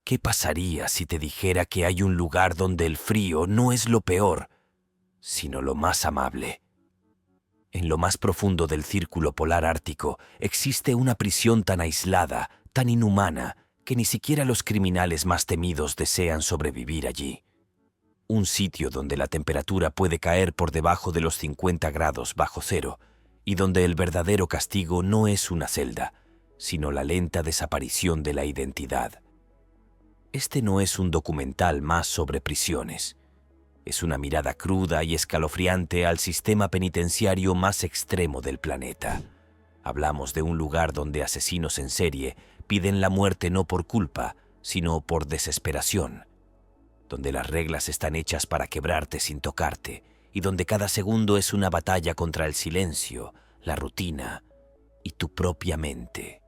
¿Qué pasaría si te dijera que hay un lugar donde el frío no es lo peor, sino lo más amable? En lo más profundo del círculo polar ártico existe una prisión tan aislada, tan inhumana, que ni siquiera los criminales más temidos desean sobrevivir allí. Un sitio donde la temperatura puede caer por debajo de los 50 grados bajo cero y donde el verdadero castigo no es una celda, sino la lenta desaparición de la identidad. Este no es un documental más sobre prisiones. Es una mirada cruda y escalofriante al sistema penitenciario más extremo del planeta. Hablamos de un lugar donde asesinos en serie piden la muerte no por culpa, sino por desesperación. Donde las reglas están hechas para quebrarte sin tocarte y donde cada segundo es una batalla contra el silencio, la rutina y tu propia mente.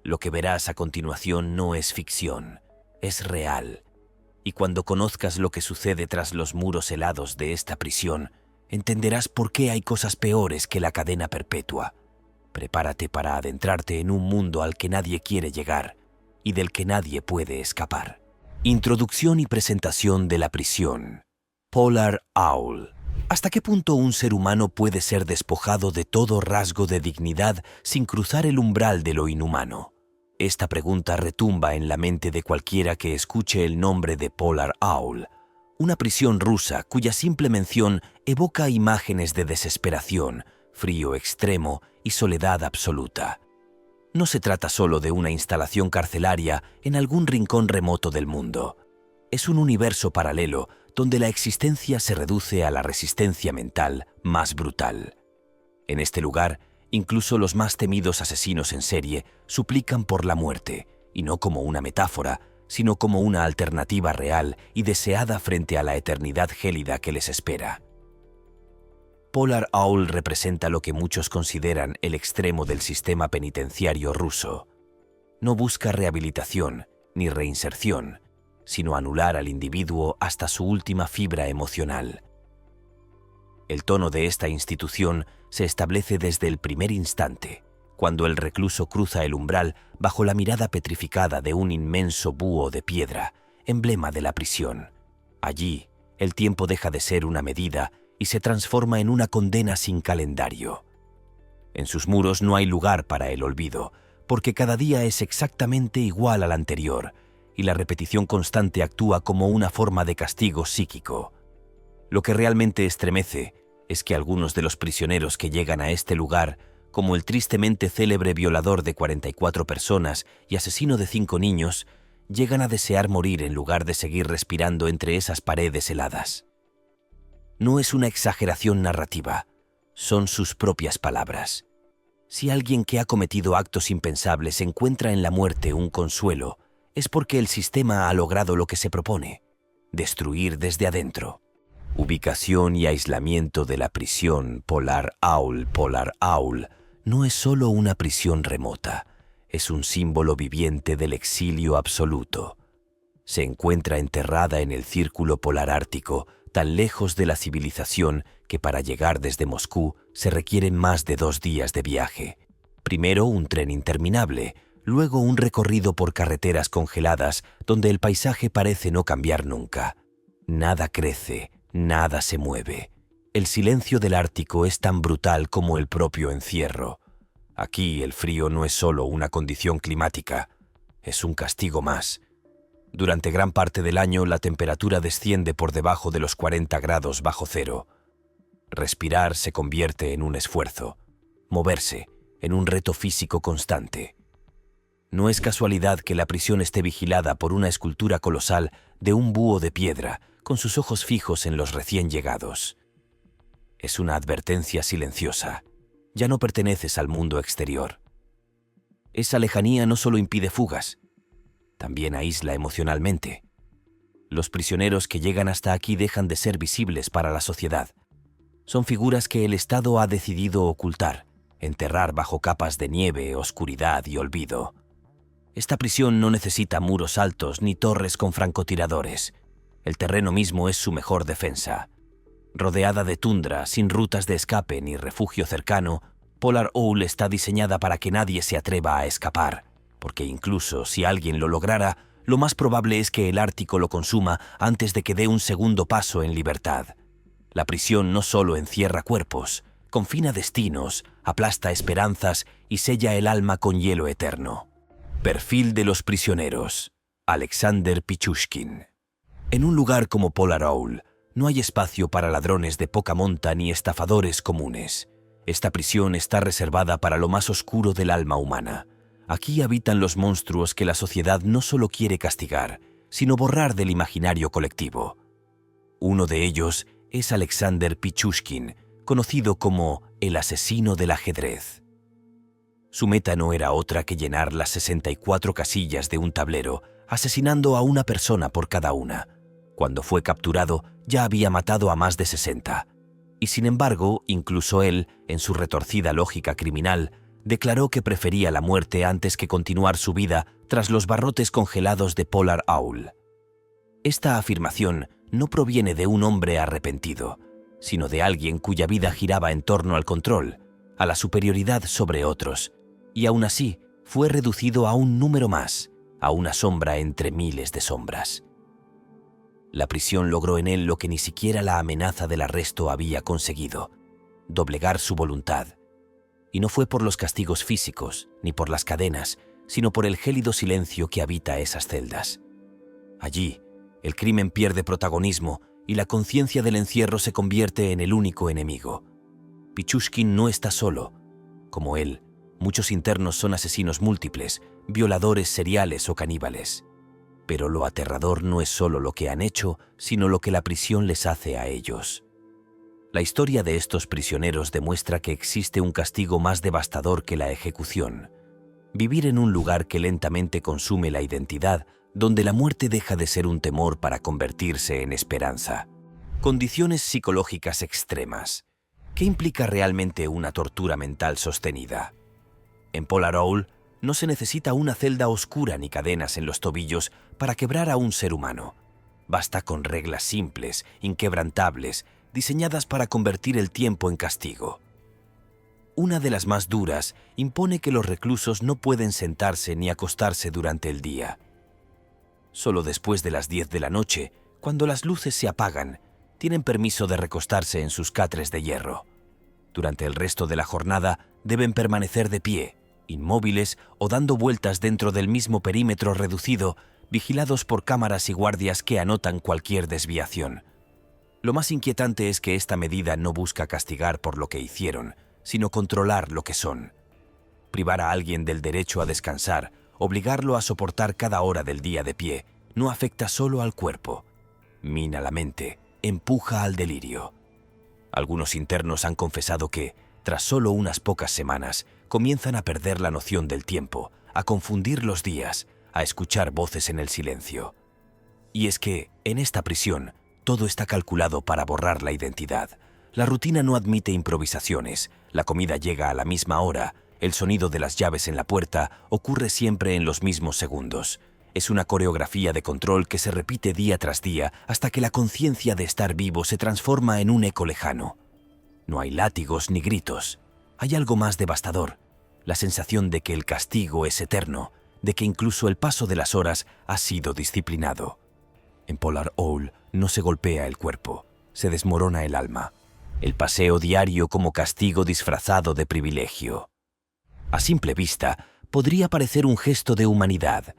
Lo que verás a continuación no es ficción, es real. Y cuando conozcas lo que sucede tras los muros helados de esta prisión, entenderás por qué hay cosas peores que la cadena perpetua. Prepárate para adentrarte en un mundo al que nadie quiere llegar y del que nadie puede escapar. Introducción y presentación de la prisión. Polar Owl. ¿Hasta qué punto un ser humano puede ser despojado de todo rasgo de dignidad sin cruzar el umbral de lo inhumano? Esta pregunta retumba en la mente de cualquiera que escuche el nombre de Polar Owl, una prisión rusa cuya simple mención evoca imágenes de desesperación, frío extremo y soledad absoluta. No se trata solo de una instalación carcelaria en algún rincón remoto del mundo. Es un universo paralelo donde la existencia se reduce a la resistencia mental más brutal. En este lugar, incluso los más temidos asesinos en serie suplican por la muerte, y no como una metáfora, sino como una alternativa real y deseada frente a la eternidad gélida que les espera. Polar Owl representa lo que muchos consideran el extremo del sistema penitenciario ruso. No busca rehabilitación ni reinserción, sino anular al individuo hasta su última fibra emocional. El tono de esta institución se establece desde el primer instante, cuando el recluso cruza el umbral bajo la mirada petrificada de un inmenso búho de piedra, emblema de la prisión. Allí, el tiempo deja de ser una medida y se transforma en una condena sin calendario. En sus muros no hay lugar para el olvido, porque cada día es exactamente igual al anterior, y la repetición constante actúa como una forma de castigo psíquico. Lo que realmente estremece es que algunos de los prisioneros que llegan a este lugar, como el tristemente célebre violador de 44 personas y asesino de 5 niños, llegan a desear morir en lugar de seguir respirando entre esas paredes heladas. No es una exageración narrativa, son sus propias palabras. Si alguien que ha cometido actos impensables encuentra en la muerte un consuelo, es porque el sistema ha logrado lo que se propone: destruir desde adentro. Ubicación y aislamiento de la prisión Polar Owl no es solo una prisión remota, es un símbolo viviente del exilio absoluto. Se encuentra enterrada en el círculo polar ártico, tan lejos de la civilización que para llegar desde Moscú se requieren más de 2 días de viaje. Primero un tren interminable, luego un recorrido por carreteras congeladas donde el paisaje parece no cambiar nunca. Nada crece, nada se mueve. El silencio del Ártico es tan brutal como el propio encierro. Aquí el frío no es solo una condición climática, es un castigo más. Durante gran parte del año la temperatura desciende por debajo de los 40 grados bajo cero. Respirar se convierte en un esfuerzo, moverse en un reto físico constante. No es casualidad que la prisión esté vigilada por una escultura colosal de un búho de piedra con sus ojos fijos en los recién llegados. Es una advertencia silenciosa. Ya no perteneces al mundo exterior. Esa lejanía no solo impide fugas, también aísla emocionalmente. Los prisioneros que llegan hasta aquí dejan de ser visibles para la sociedad. Son figuras que el Estado ha decidido ocultar, enterrar bajo capas de nieve, oscuridad y olvido. Esta prisión no necesita muros altos ni torres con francotiradores. El terreno mismo es su mejor defensa. Rodeada de tundra, sin rutas de escape ni refugio cercano, Polar Owl está diseñada para que nadie se atreva a escapar, porque incluso si alguien lo lograra, lo más probable es que el Ártico lo consuma antes de que dé un segundo paso en libertad. La prisión no solo encierra cuerpos, confina destinos, aplasta esperanzas y sella el alma con hielo eterno. Perfil de los prisioneros. Alexander Pichushkin. En un lugar como Polar Owl, no hay espacio para ladrones de poca monta ni estafadores comunes. Esta prisión está reservada para lo más oscuro del alma humana. Aquí habitan los monstruos que la sociedad no solo quiere castigar, sino borrar del imaginario colectivo. Uno de ellos es Alexander Pichushkin, conocido como el asesino del ajedrez. Su meta no era otra que llenar las 64 casillas de un tablero, asesinando a una persona por cada una. Cuando fue capturado, ya había matado a más de 60. Y sin embargo, incluso él, en su retorcida lógica criminal, declaró que prefería la muerte antes que continuar su vida tras los barrotes congelados de Polar Owl. Esta afirmación no proviene de un hombre arrepentido, sino de alguien cuya vida giraba en torno al control, a la superioridad sobre otros, y aún así fue reducido a un número más, a una sombra entre miles de sombras. La prisión logró en él lo que ni siquiera la amenaza del arresto había conseguido: doblegar su voluntad. Y no fue por los castigos físicos, ni por las cadenas, sino por el gélido silencio que habita esas celdas. Allí, el crimen pierde protagonismo y la conciencia del encierro se convierte en el único enemigo. Pichushkin no está solo. Como él, muchos internos son asesinos múltiples, violadores seriales o caníbales. Pero lo aterrador no es solo lo que han hecho, sino lo que la prisión les hace a ellos. La historia de estos prisioneros demuestra que existe un castigo más devastador que la ejecución: vivir en un lugar que lentamente consume la identidad, donde la muerte deja de ser un temor para convertirse en esperanza. Condiciones psicológicas extremas. ¿Qué implica realmente una tortura mental sostenida? En Polar Owl no se necesita una celda oscura ni cadenas en los tobillos para quebrar a un ser humano. Basta con reglas simples, inquebrantables, diseñadas para convertir el tiempo en castigo. Una de las más duras impone que los reclusos no pueden sentarse ni acostarse durante el día. Solo después de las 10 de la noche, cuando las luces se apagan, tienen permiso de recostarse en sus catres de hierro. Durante el resto de la jornada deben permanecer de pie, inmóviles o dando vueltas dentro del mismo perímetro reducido, vigilados por cámaras y guardias que anotan cualquier desviación. Lo más inquietante es que esta medida no busca castigar por lo que hicieron, sino controlar lo que son. Privar a alguien del derecho a descansar, obligarlo a soportar cada hora del día de pie, no afecta solo al cuerpo. Mina la mente, empuja al delirio. Algunos internos han confesado que, tras solo unas pocas semanas, comienzan a perder la noción del tiempo, a confundir los días, a escuchar voces en el silencio. Y es que, en esta prisión, todo está calculado para borrar la identidad. La rutina no admite improvisaciones, la comida llega a la misma hora, el sonido de las llaves en la puerta ocurre siempre en los mismos segundos. Es una coreografía de control que se repite día tras día hasta que la conciencia de estar vivo se transforma en un eco lejano. No hay látigos ni gritos. Hay algo más devastador: la sensación de que el castigo es eterno, de que incluso el paso de las horas ha sido disciplinado. En Polar Owl no se golpea el cuerpo, se desmorona el alma. El paseo diario como castigo disfrazado de privilegio. A simple vista, podría parecer un gesto de humanidad: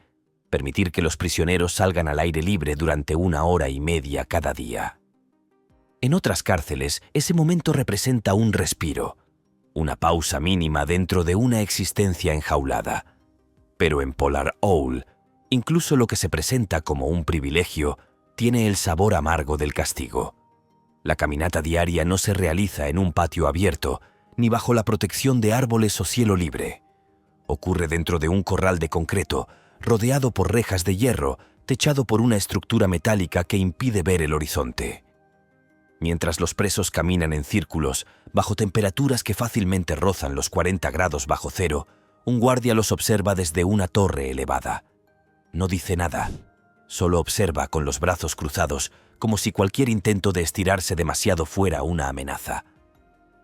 permitir que los prisioneros salgan al aire libre durante 1 hora y media cada día. En otras cárceles, ese momento representa un respiro, una pausa mínima dentro de una existencia enjaulada. Pero en Polar Owl, incluso lo que se presenta como un privilegio tiene el sabor amargo del castigo. La caminata diaria no se realiza en un patio abierto, ni bajo la protección de árboles o cielo libre. Ocurre dentro de un corral de concreto, rodeado por rejas de hierro, techado por una estructura metálica que impide ver el horizonte. Mientras los presos caminan en círculos, bajo temperaturas que fácilmente rozan los 40 grados bajo cero, un guardia los observa desde una torre elevada. No dice nada, solo observa con los brazos cruzados, como si cualquier intento de estirarse demasiado fuera una amenaza.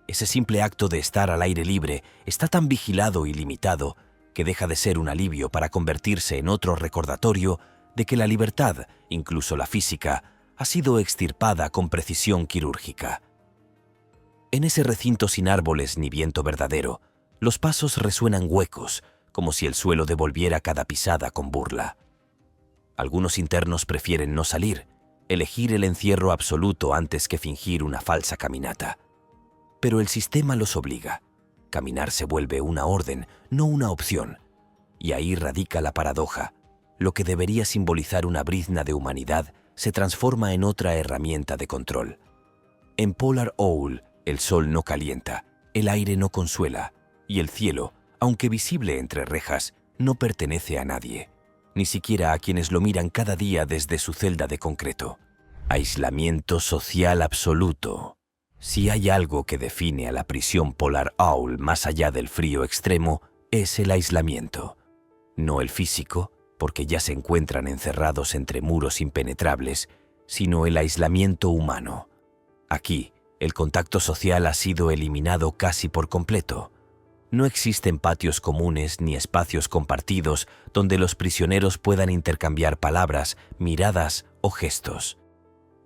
Ese simple acto de estar al aire libre está tan vigilado y limitado que deja de ser un alivio para convertirse en otro recordatorio de que la libertad, incluso la física, ha sido extirpada con precisión quirúrgica. En ese recinto sin árboles ni viento verdadero, los pasos resuenan huecos, como si el suelo devolviera cada pisada con burla. Algunos internos prefieren no salir, elegir el encierro absoluto antes que fingir una falsa caminata. Pero el sistema los obliga. Caminar se vuelve una orden, no una opción. Y ahí radica la paradoja. Lo que debería simbolizar una brizna de humanidad se transforma en otra herramienta de control. En Polar Owl, el sol no calienta, el aire no consuela, y el cielo, aunque visible entre rejas, no pertenece a nadie, ni siquiera a quienes lo miran cada día desde su celda de concreto. Aislamiento social absoluto. Si hay algo que define a la prisión Polar Owl más allá del frío extremo, es el aislamiento. No el físico, porque ya se encuentran encerrados entre muros impenetrables, sino el aislamiento humano. Aquí, el contacto social ha sido eliminado casi por completo. No existen patios comunes ni espacios compartidos donde los prisioneros puedan intercambiar palabras, miradas o gestos.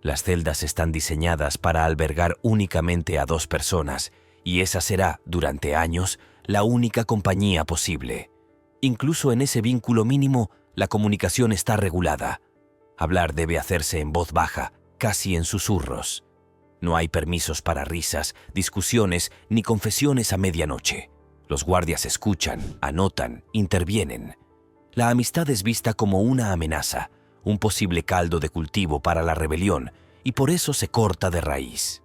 Las celdas están diseñadas para albergar únicamente a 2 personas, y esa será, durante años, la única compañía posible. Incluso en ese vínculo mínimo, la comunicación está regulada. Hablar debe hacerse en voz baja, casi en susurros. No hay permisos para risas, discusiones ni confesiones a medianoche. Los guardias escuchan, anotan, intervienen. La amistad es vista como una amenaza, un posible caldo de cultivo para la rebelión, y por eso se corta de raíz.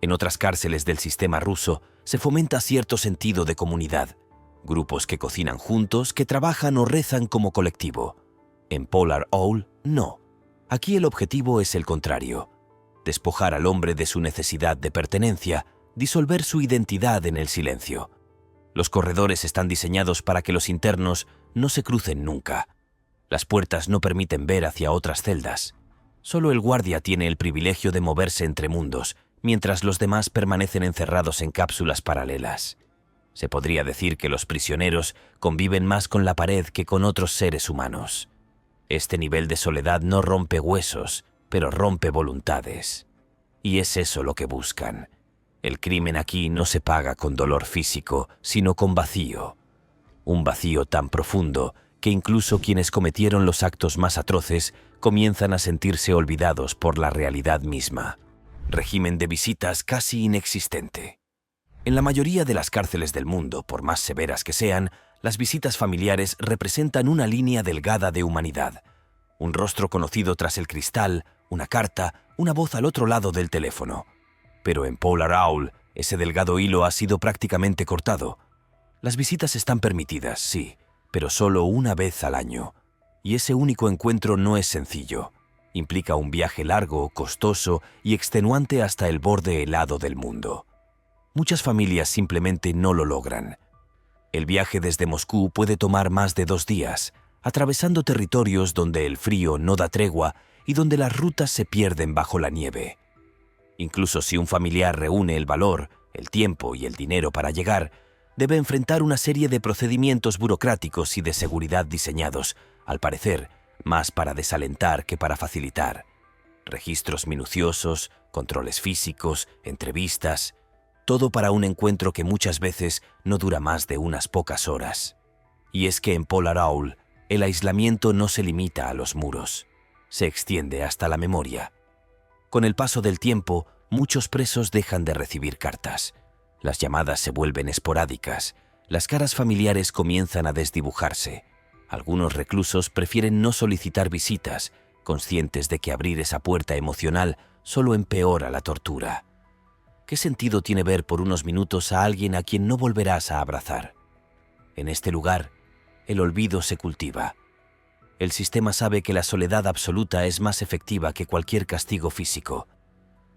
En otras cárceles del sistema ruso se fomenta cierto sentido de comunidad. Grupos que cocinan juntos, que trabajan o rezan como colectivo. En Polar Owl, no. Aquí el objetivo es el contrario. Despojar al hombre de su necesidad de pertenencia, disolver su identidad en el silencio. Los corredores están diseñados para que los internos no se crucen nunca. Las puertas no permiten ver hacia otras celdas. Solo el guardia tiene el privilegio de moverse entre mundos, mientras los demás permanecen encerrados en cápsulas paralelas. Se podría decir que los prisioneros conviven más con la pared que con otros seres humanos. Este nivel de soledad no rompe huesos, pero rompe voluntades. Y es eso lo que buscan. El crimen aquí no se paga con dolor físico, sino con vacío. Un vacío tan profundo que incluso quienes cometieron los actos más atroces comienzan a sentirse olvidados por la realidad misma. Régimen de visitas casi inexistente. En la mayoría de las cárceles del mundo, por más severas que sean, las visitas familiares representan una línea delgada de humanidad. Un rostro conocido tras el cristal, una carta, una voz al otro lado del teléfono. Pero en Polar Owl, ese delgado hilo ha sido prácticamente cortado. Las visitas están permitidas, sí, pero solo una vez al año. Y ese único encuentro no es sencillo. Implica un viaje largo, costoso y extenuante hasta el borde helado del mundo. Muchas familias simplemente no lo logran. El viaje desde Moscú puede tomar más de 2 días, atravesando territorios donde el frío no da tregua y donde las rutas se pierden bajo la nieve. Incluso si un familiar reúne el valor, el tiempo y el dinero para llegar, debe enfrentar una serie de procedimientos burocráticos y de seguridad diseñados, al parecer, más para desalentar que para facilitar. Registros minuciosos, controles físicos, entrevistas, todo para un encuentro que muchas veces no dura más de unas pocas horas. Y es que en Polar Owl, el aislamiento no se limita a los muros, se extiende hasta la memoria. Con el paso del tiempo, muchos presos dejan de recibir cartas. Las llamadas se vuelven esporádicas, las caras familiares comienzan a desdibujarse. Algunos reclusos prefieren no solicitar visitas, conscientes de que abrir esa puerta emocional solo empeora la tortura. ¿Qué sentido tiene ver por unos minutos a alguien a quien no volverás a abrazar? En este lugar, el olvido se cultiva. El sistema sabe que la soledad absoluta es más efectiva que cualquier castigo físico.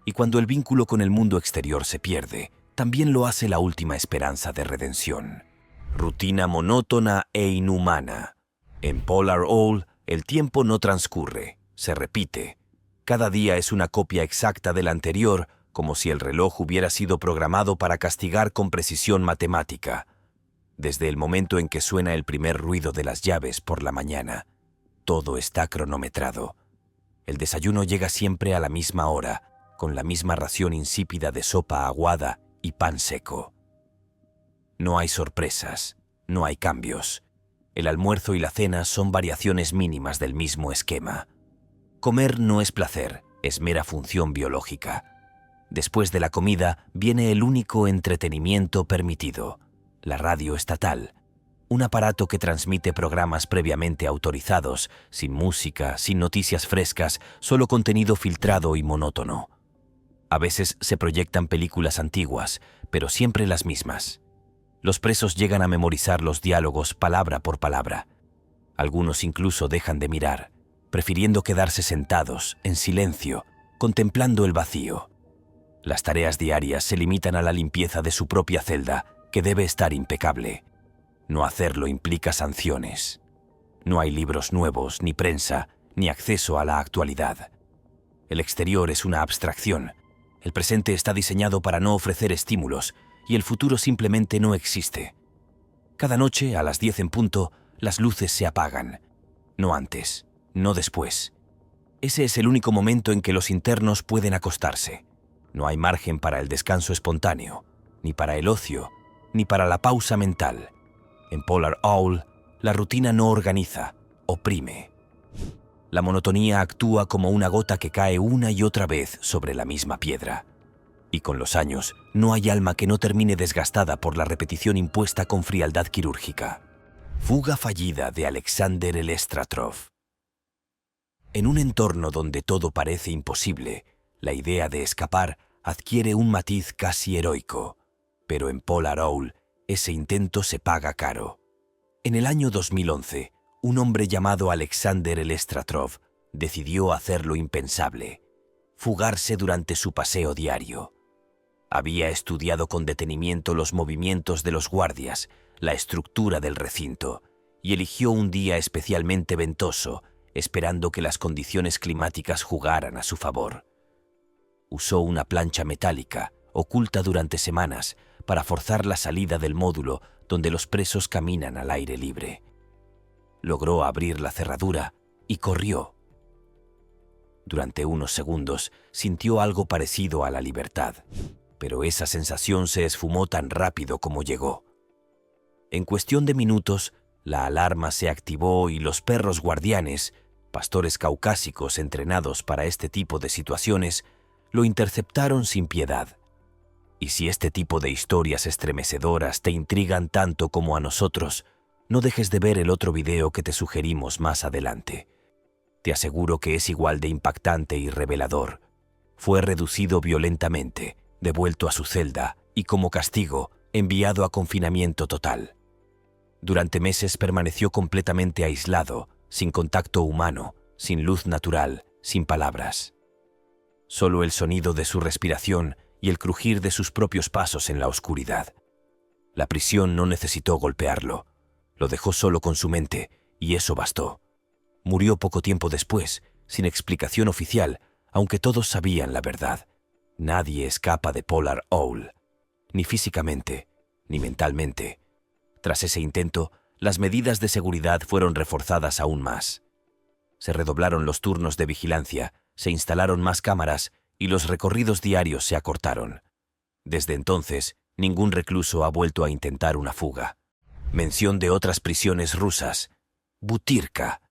Y cuando el vínculo con el mundo exterior se pierde, también lo hace la última esperanza de redención. Rutina monótona e inhumana. En Polar Owl, el tiempo no transcurre, se repite. Cada día es una copia exacta del anterior, como si el reloj hubiera sido programado para castigar con precisión matemática. Desde el momento en que suena el primer ruido de las llaves por la mañana. Todo está cronometrado. El desayuno llega siempre a la misma hora, con la misma ración insípida de sopa aguada y pan seco. No hay sorpresas, no hay cambios. El almuerzo y la cena son variaciones mínimas del mismo esquema. Comer no es placer, es mera función biológica. Después de la comida viene el único entretenimiento permitido, la radio estatal. Un aparato que transmite programas previamente autorizados, sin música, sin noticias frescas, solo contenido filtrado y monótono. A veces se proyectan películas antiguas, pero siempre las mismas. Los presos llegan a memorizar los diálogos palabra por palabra. Algunos incluso dejan de mirar, prefiriendo quedarse sentados, en silencio, contemplando el vacío. Las tareas diarias se limitan a la limpieza de su propia celda, que debe estar impecable. No hacerlo implica sanciones. No hay libros nuevos, ni prensa, ni acceso a la actualidad. El exterior es una abstracción. El presente está diseñado para no ofrecer estímulos, y el futuro simplemente no existe. Cada noche, a las 10 en punto, las luces se apagan. No antes, no después. Ese es el único momento en que los internos pueden acostarse. No hay margen para el descanso espontáneo, ni para el ocio, ni para la pausa mental. En Polar Owl, la rutina no organiza, oprime. La monotonía actúa como una gota que cae una y otra vez sobre la misma piedra. Y con los años, no hay alma que no termine desgastada por la repetición impuesta con frialdad quirúrgica. Fuga fallida de Alexander Elestratrov. En un entorno donde todo parece imposible, la idea de escapar adquiere un matiz casi heroico. Pero en Polar Owl, ese intento se paga caro. En el año 2011, un hombre llamado Alexander Elestratrov decidió hacer lo impensable: fugarse durante su paseo diario. Había estudiado con detenimiento los movimientos de los guardias, la estructura del recinto, y eligió un día especialmente ventoso, esperando que las condiciones climáticas jugaran a su favor. Usó una plancha metálica, oculta durante semanas, para forzar la salida del módulo donde los presos caminan al aire libre. Logró abrir la cerradura y corrió. Durante unos segundos sintió algo parecido a la libertad, pero esa sensación se esfumó tan rápido como llegó. En cuestión de minutos, la alarma se activó y los perros guardianes, pastores caucásicos entrenados para este tipo de situaciones, lo interceptaron sin piedad. Y si este tipo de historias estremecedoras te intrigan tanto como a nosotros, no dejes de ver el otro video que te sugerimos más adelante. Te aseguro que es igual de impactante y revelador. Fue reducido violentamente, devuelto a su celda y, como castigo, enviado a confinamiento total. Durante meses permaneció completamente aislado, sin contacto humano, sin luz natural, sin palabras. Solo el sonido de su respiración y el crujir de sus propios pasos en la oscuridad. La prisión no necesitó golpearlo. Lo dejó solo con su mente, y eso bastó. Murió poco tiempo después, sin explicación oficial, aunque todos sabían la verdad. Nadie escapa de Polar Owl, ni físicamente, ni mentalmente. Tras ese intento, las medidas de seguridad fueron reforzadas aún más. Se redoblaron los turnos de vigilancia, se instalaron más cámaras y los recorridos diarios se acortaron. Desde entonces, ningún recluso ha vuelto a intentar una fuga. Mención de otras prisiones rusas. Butyrka.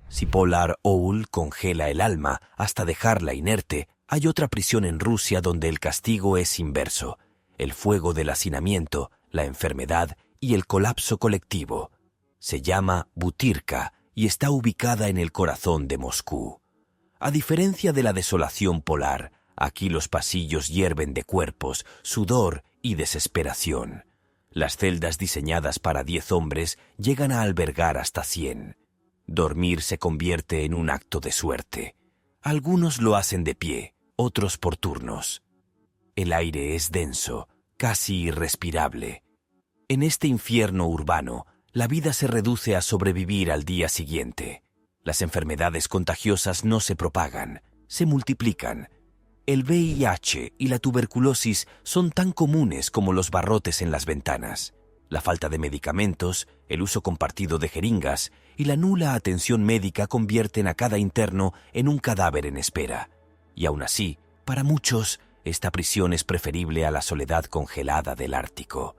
Si Polar Owl congela el alma hasta dejarla inerte, hay otra prisión en Rusia donde el castigo es inverso: el fuego del hacinamiento, la enfermedad y el colapso colectivo. Se llama Butyrka y está ubicada en el corazón de Moscú. A diferencia de la desolación polar, aquí los pasillos hierven de cuerpos, sudor y desesperación. Las celdas diseñadas para 10 hombres llegan a albergar hasta 100. Dormir se convierte en un acto de suerte. Algunos lo hacen de pie, otros por turnos. El aire es denso, casi irrespirable. En este infierno urbano, la vida se reduce a sobrevivir al día siguiente. Las enfermedades contagiosas no se propagan, se multiplican. El VIH y la tuberculosis son tan comunes como los barrotes en las ventanas. La falta de medicamentos, el uso compartido de jeringas y la nula atención médica convierten a cada interno en un cadáver en espera. Y aún así, para muchos, esta prisión es preferible a la soledad congelada del Ártico.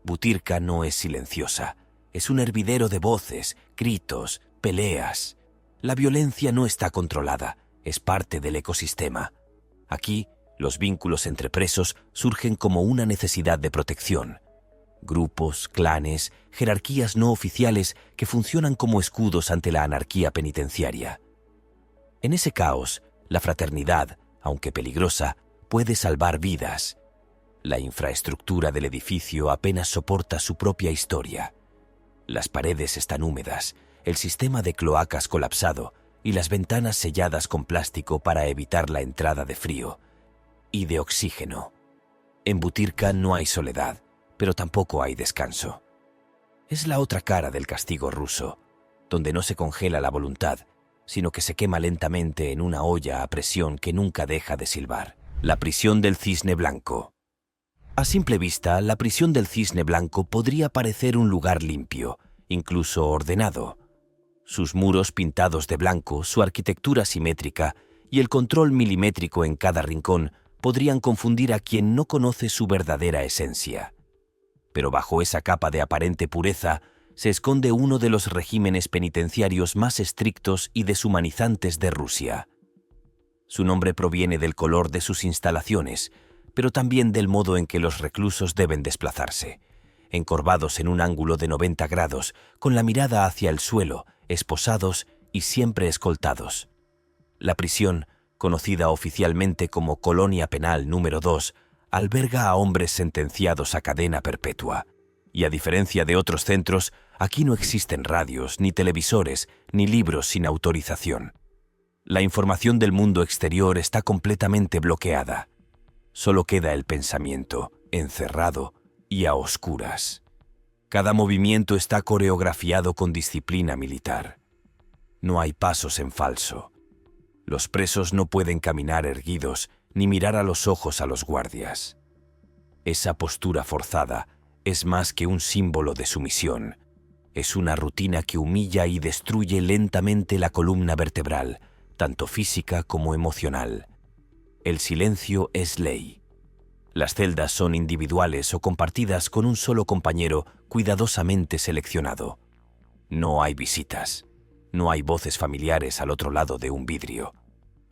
Butyrka no es silenciosa. Es un hervidero de voces, gritos, peleas. La violencia no está controlada, es parte del ecosistema. Aquí, los vínculos entre presos surgen como una necesidad de protección. Grupos, clanes, jerarquías no oficiales que funcionan como escudos ante la anarquía penitenciaria. En ese caos, la fraternidad, aunque peligrosa, puede salvar vidas. La infraestructura del edificio apenas soporta su propia historia. Las paredes están húmedas, el sistema de cloacas colapsado y las ventanas selladas con plástico para evitar la entrada de frío y de oxígeno. En Butyrka no hay soledad, pero tampoco hay descanso. Es la otra cara del castigo ruso, donde no se congela la voluntad, sino que se quema lentamente en una olla a presión que nunca deja de silbar. La prisión del Cisne Blanco. A simple vista, la prisión del Cisne Blanco podría parecer un lugar limpio, incluso ordenado. Sus muros pintados de blanco, su arquitectura simétrica y el control milimétrico en cada rincón podrían confundir a quien no conoce su verdadera esencia. Pero bajo esa capa de aparente pureza se esconde uno de los regímenes penitenciarios más estrictos y deshumanizantes de Rusia. Su nombre proviene del color de sus instalaciones, pero también del modo en que los reclusos deben desplazarse, encorvados en un ángulo de 90 grados, con la mirada hacia el suelo, esposados y siempre escoltados. La prisión, conocida oficialmente como Colonia Penal número 2, alberga a hombres sentenciados a cadena perpetua. Y a diferencia de otros centros, aquí no existen radios, ni televisores, ni libros sin autorización. La información del mundo exterior está completamente bloqueada. Solo queda el pensamiento, encerrado y a oscuras. Cada movimiento está coreografiado con disciplina militar. No hay pasos en falso. Los presos no pueden caminar erguidos ni mirar a los ojos a los guardias. Esa postura forzada es más que un símbolo de sumisión. Es una rutina que humilla y destruye lentamente la columna vertebral, tanto física como emocional. El silencio es ley. Las celdas son individuales o compartidas con un solo compañero cuidadosamente seleccionado. No hay visitas. No hay voces familiares al otro lado de un vidrio.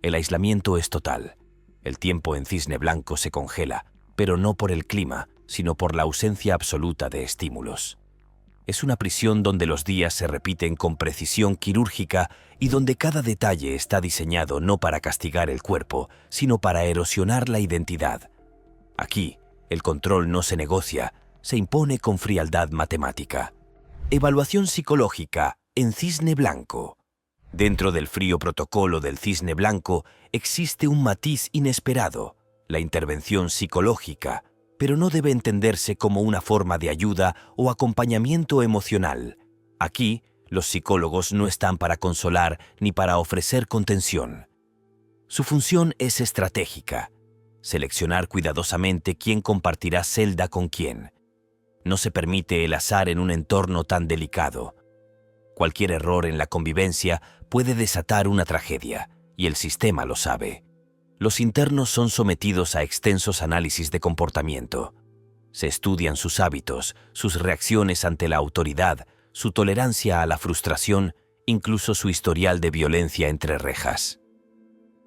El aislamiento es total. El tiempo en Cisne Blanco se congela, pero no por el clima, sino por la ausencia absoluta de estímulos. Es una prisión donde los días se repiten con precisión quirúrgica y donde cada detalle está diseñado no para castigar el cuerpo, sino para erosionar la identidad. Aquí, el control no se negocia, se impone con frialdad matemática. Evaluación psicológica en Cisne Blanco. Dentro del frío protocolo del Cisne Blanco existe un matiz inesperado, la intervención psicológica, pero no debe entenderse como una forma de ayuda o acompañamiento emocional. Aquí, los psicólogos no están para consolar ni para ofrecer contención. Su función es estratégica: seleccionar cuidadosamente quién compartirá celda con quién. No se permite el azar en un entorno tan delicado. Cualquier error en la convivencia puede desatar una tragedia, y el sistema lo sabe. Los internos son sometidos a extensos análisis de comportamiento. Se estudian sus hábitos, sus reacciones ante la autoridad, su tolerancia a la frustración, incluso su historial de violencia entre rejas.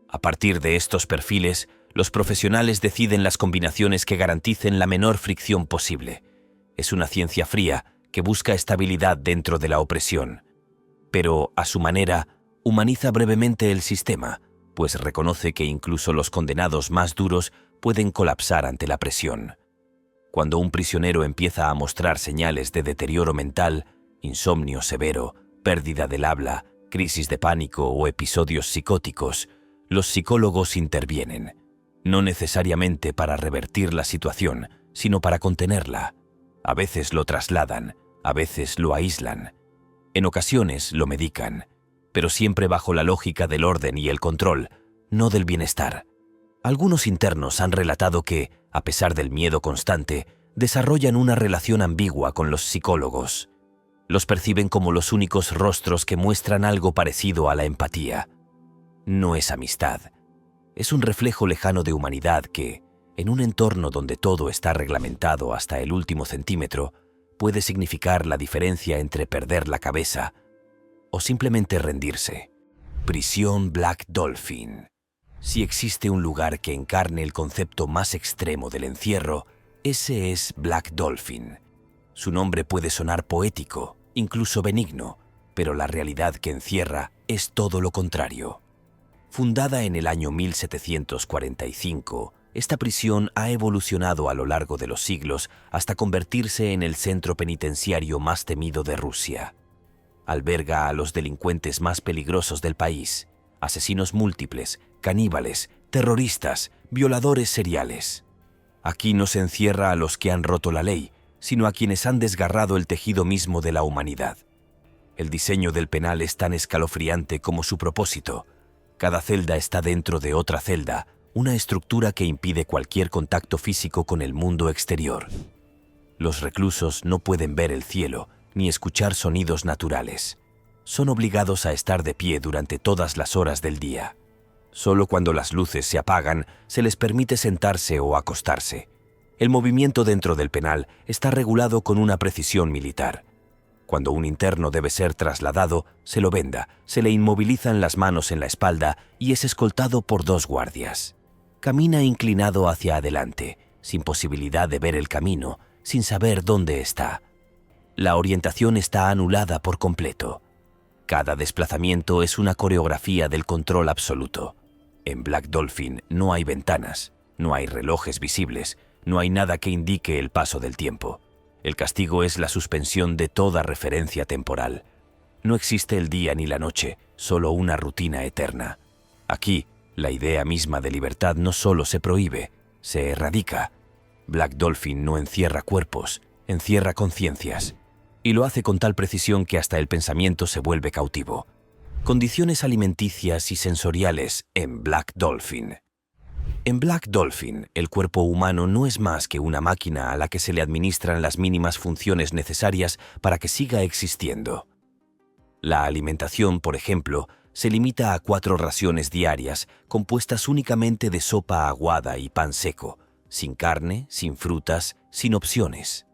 A partir de estos perfiles, los profesionales deciden las combinaciones que garanticen la menor fricción posible. Es una ciencia fría que busca estabilidad dentro de la opresión, pero, a su manera, humaniza brevemente el sistema, pues reconoce que incluso los condenados más duros pueden colapsar ante la presión. Cuando un prisionero empieza a mostrar señales de deterioro mental, insomnio severo, pérdida del habla, crisis de pánico o episodios psicóticos, los psicólogos intervienen, no necesariamente para revertir la situación, sino para contenerla. A veces lo trasladan, a veces lo aíslan. En ocasiones lo medican, pero siempre bajo la lógica del orden y el control, no del bienestar. Algunos internos han relatado que, a pesar del miedo constante, desarrollan una relación ambigua con los psicólogos. Los perciben como los únicos rostros que muestran algo parecido a la empatía. No es amistad. Es un reflejo lejano de humanidad que, en un entorno donde todo está reglamentado hasta el último centímetro, puede significar la diferencia entre perder la cabeza o simplemente rendirse. Prisión Black Dolphin. Si existe un lugar que encarne el concepto más extremo del encierro, ese es Black Dolphin. Su nombre puede sonar poético, incluso benigno, pero la realidad que encierra es todo lo contrario. Fundada en el año 1745, esta prisión ha evolucionado a lo largo de los siglos hasta convertirse en el centro penitenciario más temido de Rusia. Alberga a los delincuentes más peligrosos del país, asesinos múltiples, caníbales, terroristas, violadores seriales. Aquí no se encierra a los que han roto la ley, sino a quienes han desgarrado el tejido mismo de la humanidad. El diseño del penal es tan escalofriante como su propósito. Cada celda está dentro de otra celda, una estructura que impide cualquier contacto físico con el mundo exterior. Los reclusos no pueden ver el cielo ni escuchar sonidos naturales. Son obligados a estar de pie durante todas las horas del día. Solo cuando las luces se apagan, se les permite sentarse o acostarse. El movimiento dentro del penal está regulado con una precisión militar. Cuando un interno debe ser trasladado, se lo venda, se le inmovilizan las manos en la espalda y es escoltado por 2 guardias. Camina inclinado hacia adelante, sin posibilidad de ver el camino, sin saber dónde está. La orientación está anulada por completo. Cada desplazamiento es una coreografía del control absoluto. En Black Dolphin no hay ventanas, no hay relojes visibles, no hay nada que indique el paso del tiempo. El castigo es la suspensión de toda referencia temporal. No existe el día ni la noche, solo una rutina eterna. Aquí, la idea misma de libertad no solo se prohíbe, se erradica. Black Dolphin no encierra cuerpos, encierra conciencias. Y lo hace con tal precisión que hasta el pensamiento se vuelve cautivo. Condiciones alimenticias y sensoriales en Black Dolphin. En Black Dolphin, el cuerpo humano no es más que una máquina a la que se le administran las mínimas funciones necesarias para que siga existiendo. La alimentación, por ejemplo, se limita a 4 raciones diarias, compuestas únicamente de sopa aguada y pan seco, sin carne, sin frutas, sin opciones.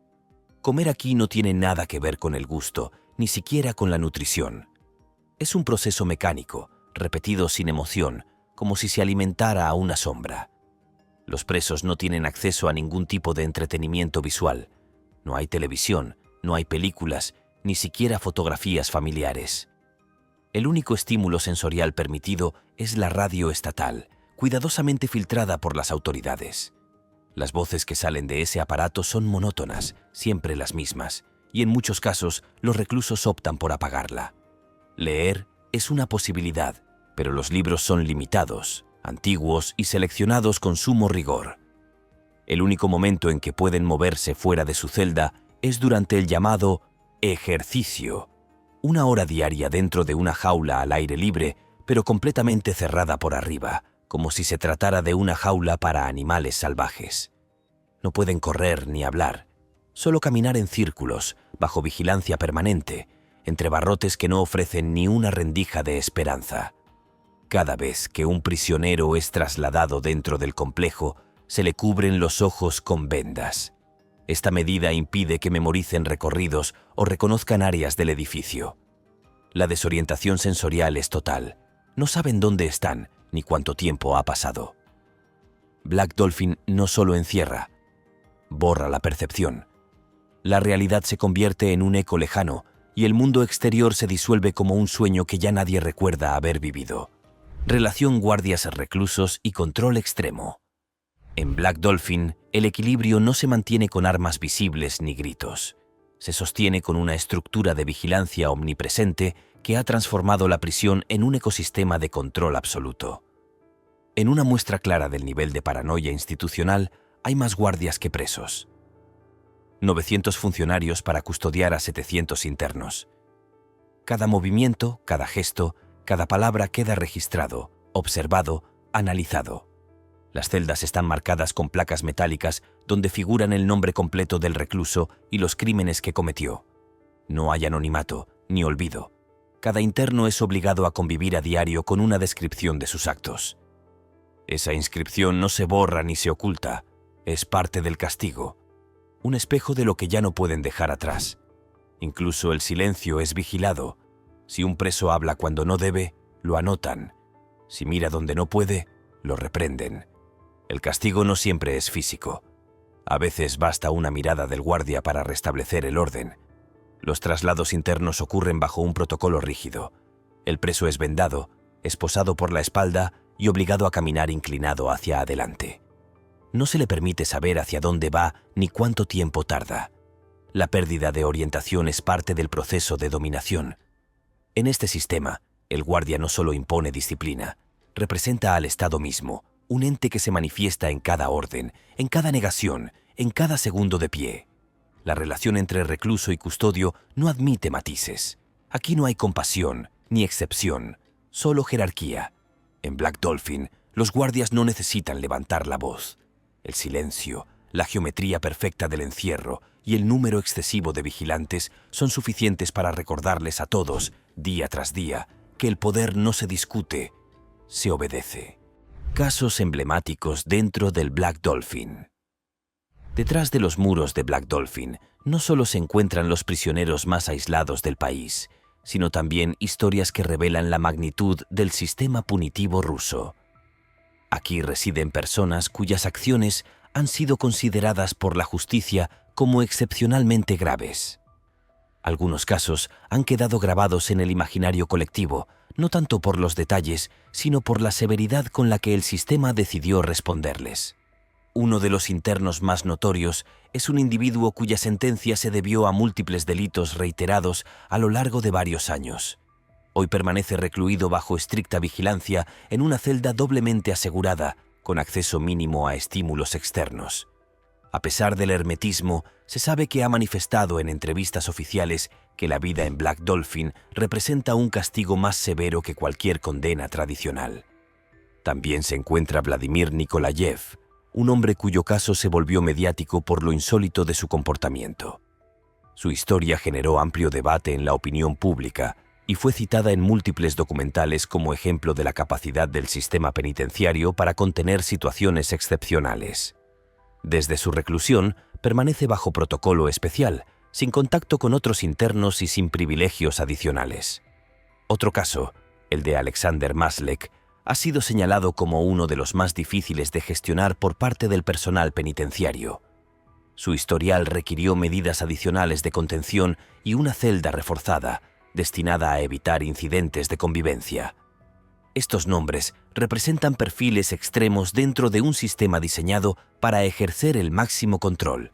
Comer aquí no tiene nada que ver con el gusto, ni siquiera con la nutrición. Es un proceso mecánico, repetido sin emoción, como si se alimentara a una sombra. Los presos no tienen acceso a ningún tipo de entretenimiento visual. No hay televisión, no hay películas, ni siquiera fotografías familiares. El único estímulo sensorial permitido es la radio estatal, cuidadosamente filtrada por las autoridades. Las voces que salen de ese aparato son monótonas, siempre las mismas, y en muchos casos los reclusos optan por apagarla. Leer es una posibilidad, pero los libros son limitados, antiguos y seleccionados con sumo rigor. El único momento en que pueden moverse fuera de su celda es durante el llamado ejercicio, 1 hora diaria dentro de una jaula al aire libre, pero completamente cerrada por arriba, como si se tratara de una jaula para animales salvajes. No pueden correr ni hablar, solo caminar en círculos, bajo vigilancia permanente, entre barrotes que no ofrecen ni una rendija de esperanza. Cada vez que un prisionero es trasladado dentro del complejo, se le cubren los ojos con vendas. Esta medida impide que memoricen recorridos o reconozcan áreas del edificio. La desorientación sensorial es total. No saben dónde están ni cuánto tiempo ha pasado. Black Dolphin no solo encierra, borra la percepción. La realidad se convierte en un eco lejano y el mundo exterior se disuelve como un sueño que ya nadie recuerda haber vivido. Relación guardias-reclusos y control extremo. En Black Dolphin, el equilibrio no se mantiene con armas visibles ni gritos. Se sostiene con una estructura de vigilancia omnipresente que ha transformado la prisión en un ecosistema de control absoluto. En una muestra clara del nivel de paranoia institucional, hay más guardias que presos. 900 funcionarios para custodiar a 700 internos. Cada movimiento, cada gesto, cada palabra queda registrado, observado, analizado. Las celdas están marcadas con placas metálicas donde figuran el nombre completo del recluso y los crímenes que cometió. No hay anonimato ni olvido. Cada interno es obligado a convivir a diario con una descripción de sus actos. Esa inscripción no se borra ni se oculta, es parte del castigo, un espejo de lo que ya no pueden dejar atrás. Incluso el silencio es vigilado. Si un preso habla cuando no debe, lo anotan. Si mira donde no puede, lo reprenden. El castigo no siempre es físico. A veces basta una mirada del guardia para restablecer el orden. Los traslados internos ocurren bajo un protocolo rígido. El preso es vendado, esposado por la espalda y obligado a caminar inclinado hacia adelante. No se le permite saber hacia dónde va ni cuánto tiempo tarda. La pérdida de orientación es parte del proceso de dominación. En este sistema, el guardia no solo impone disciplina, representa al Estado mismo, un ente que se manifiesta en cada orden, en cada negación, en cada segundo de pie. La relación entre recluso y custodio no admite matices. Aquí no hay compasión, ni excepción, solo jerarquía. En Black Dolphin, los guardias no necesitan levantar la voz. El silencio, la geometría perfecta del encierro y el número excesivo de vigilantes son suficientes para recordarles a todos, día tras día, que el poder no se discute, se obedece. Casos emblemáticos dentro del Black Dolphin. Detrás de los muros de Black Dolphin no solo se encuentran los prisioneros más aislados del país, sino también historias que revelan la magnitud del sistema punitivo ruso. Aquí residen personas cuyas acciones han sido consideradas por la justicia como excepcionalmente graves. Algunos casos han quedado grabados en el imaginario colectivo, no tanto por los detalles, sino por la severidad con la que el sistema decidió responderles. Uno de los internos más notorios es un individuo cuya sentencia se debió a múltiples delitos reiterados a lo largo de varios años. Hoy permanece recluido bajo estricta vigilancia en una celda doblemente asegurada, con acceso mínimo a estímulos externos. A pesar del hermetismo, se sabe que ha manifestado en entrevistas oficiales que la vida en Black Dolphin representa un castigo más severo que cualquier condena tradicional. También se encuentra Vladimir Nikolayev, un hombre cuyo caso se volvió mediático por lo insólito de su comportamiento. Su historia generó amplio debate en la opinión pública y fue citada en múltiples documentales como ejemplo de la capacidad del sistema penitenciario para contener situaciones excepcionales. Desde su reclusión, permanece bajo protocolo especial, sin contacto con otros internos y sin privilegios adicionales. Otro caso, el de Alexander Maslek, ha sido señalado como uno de los más difíciles de gestionar por parte del personal penitenciario. Su historial requirió medidas adicionales de contención y una celda reforzada, destinada a evitar incidentes de convivencia. Estos nombres representan perfiles extremos dentro de un sistema diseñado para ejercer el máximo control.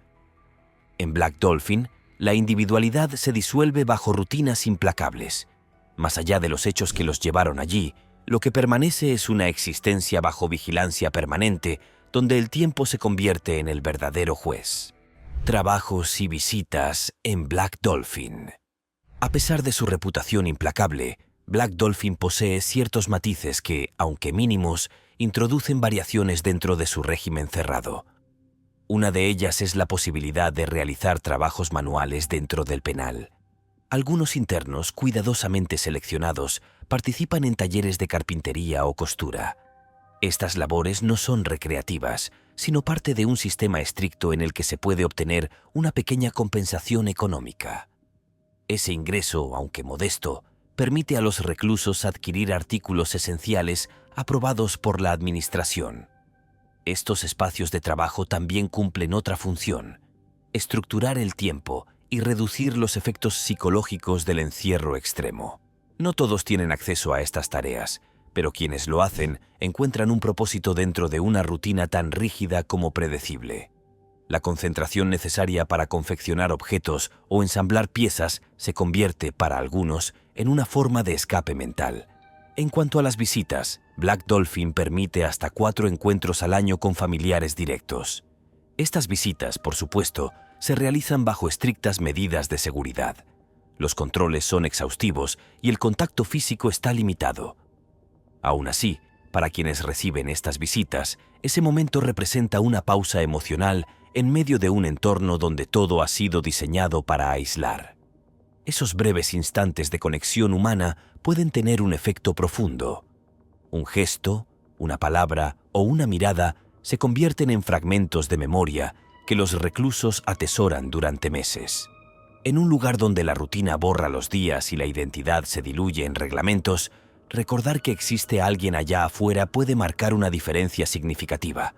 En Black Dolphin, la individualidad se disuelve bajo rutinas implacables. Más allá de los hechos que los llevaron allí, lo que permanece es una existencia bajo vigilancia permanente, donde el tiempo se convierte en el verdadero juez. Trabajos y visitas en Black Dolphin. A pesar de su reputación implacable, Black Dolphin posee ciertos matices que, aunque mínimos, introducen variaciones dentro de su régimen cerrado. Una de ellas es la posibilidad de realizar trabajos manuales dentro del penal. Algunos internos, cuidadosamente seleccionados, participan en talleres de carpintería o costura. Estas labores no son recreativas, sino parte de un sistema estricto en el que se puede obtener una pequeña compensación económica. Ese ingreso, aunque modesto, permite a los reclusos adquirir artículos esenciales aprobados por la administración. Estos espacios de trabajo también cumplen otra función: estructurar el tiempo y reducir los efectos psicológicos del encierro extremo. No todos tienen acceso a estas tareas, pero quienes lo hacen encuentran un propósito dentro de una rutina tan rígida como predecible. La concentración necesaria para confeccionar objetos o ensamblar piezas se convierte, para algunos, en una forma de escape mental. En cuanto a las visitas, Black Dolphin permite hasta 4 encuentros al año con familiares directos. Estas visitas, por supuesto, se realizan bajo estrictas medidas de seguridad. Los controles son exhaustivos y el contacto físico está limitado. Aún así, Para quienes reciben estas visitas, ese momento representa una pausa emocional en medio de un entorno donde todo ha sido diseñado para aislar. Esos breves instantes de conexión humana pueden tener un efecto profundo. Un gesto, una palabra o una mirada se convierten en fragmentos de memoria que los reclusos atesoran durante meses. En un lugar donde la rutina borra los días y la identidad se diluye en reglamentos, recordar que existe alguien allá afuera puede marcar una diferencia significativa.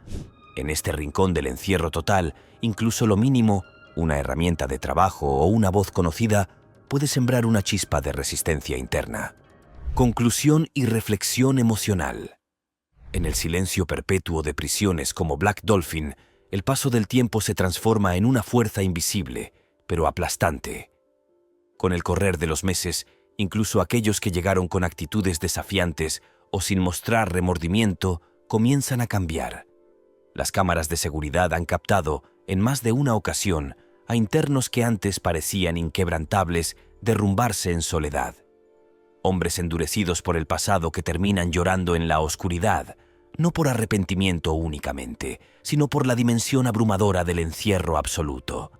En este rincón del encierro total, incluso lo mínimo, una herramienta de trabajo o una voz conocida, puede sembrar una chispa de resistencia interna. Conclusión y reflexión emocional. En el silencio perpetuo de prisiones como Black Dolphin, el paso del tiempo se transforma en una fuerza invisible, pero aplastante. Con el correr de los meses, incluso aquellos que llegaron con actitudes desafiantes o sin mostrar remordimiento, comienzan a cambiar. Las cámaras de seguridad han captado, en más de una ocasión, a internos que antes parecían inquebrantables derrumbarse en soledad. Hombres endurecidos por el pasado que terminan llorando en la oscuridad, no por arrepentimiento únicamente, sino por la dimensión abrumadora del encierro absoluto.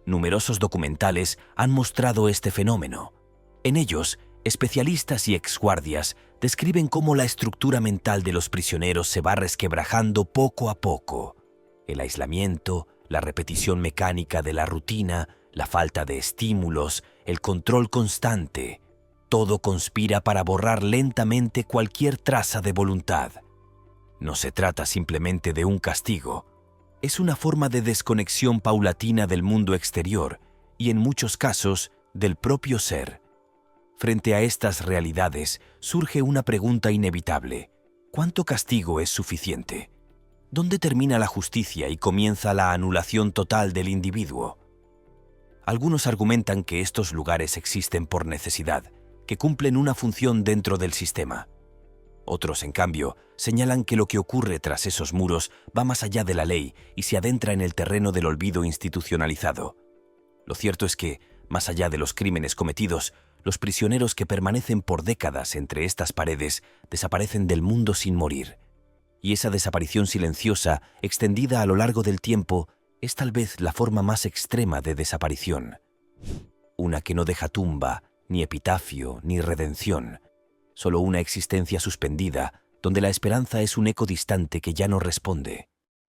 Numerosos documentales han mostrado este fenómeno. En ellos, especialistas y exguardias describen cómo la estructura mental de los prisioneros se va resquebrajando poco a poco. El aislamiento, la repetición mecánica de la rutina, la falta de estímulos, el control constante, todo conspira para borrar lentamente cualquier traza de voluntad. No se trata simplemente de un castigo. Es una forma de desconexión paulatina del mundo exterior y, en muchos casos, del propio ser. Frente a estas realidades, surge una pregunta inevitable. ¿Cuánto castigo es suficiente? ¿Dónde termina la justicia y comienza la anulación total del individuo? Algunos argumentan que estos lugares existen por necesidad, que cumplen una función dentro del sistema. Otros, en cambio, señalan que lo que ocurre tras esos muros va más allá de la ley y se adentra en el terreno del olvido institucionalizado. Lo cierto es que, más allá de los crímenes cometidos, los prisioneros que permanecen por décadas entre estas paredes desaparecen del mundo sin morir. Y esa desaparición silenciosa, extendida a lo largo del tiempo, es tal vez la forma más extrema de desaparición. Una que no deja tumba, ni epitafio, ni redención. Solo una existencia suspendida, donde la esperanza es un eco distante que ya no responde.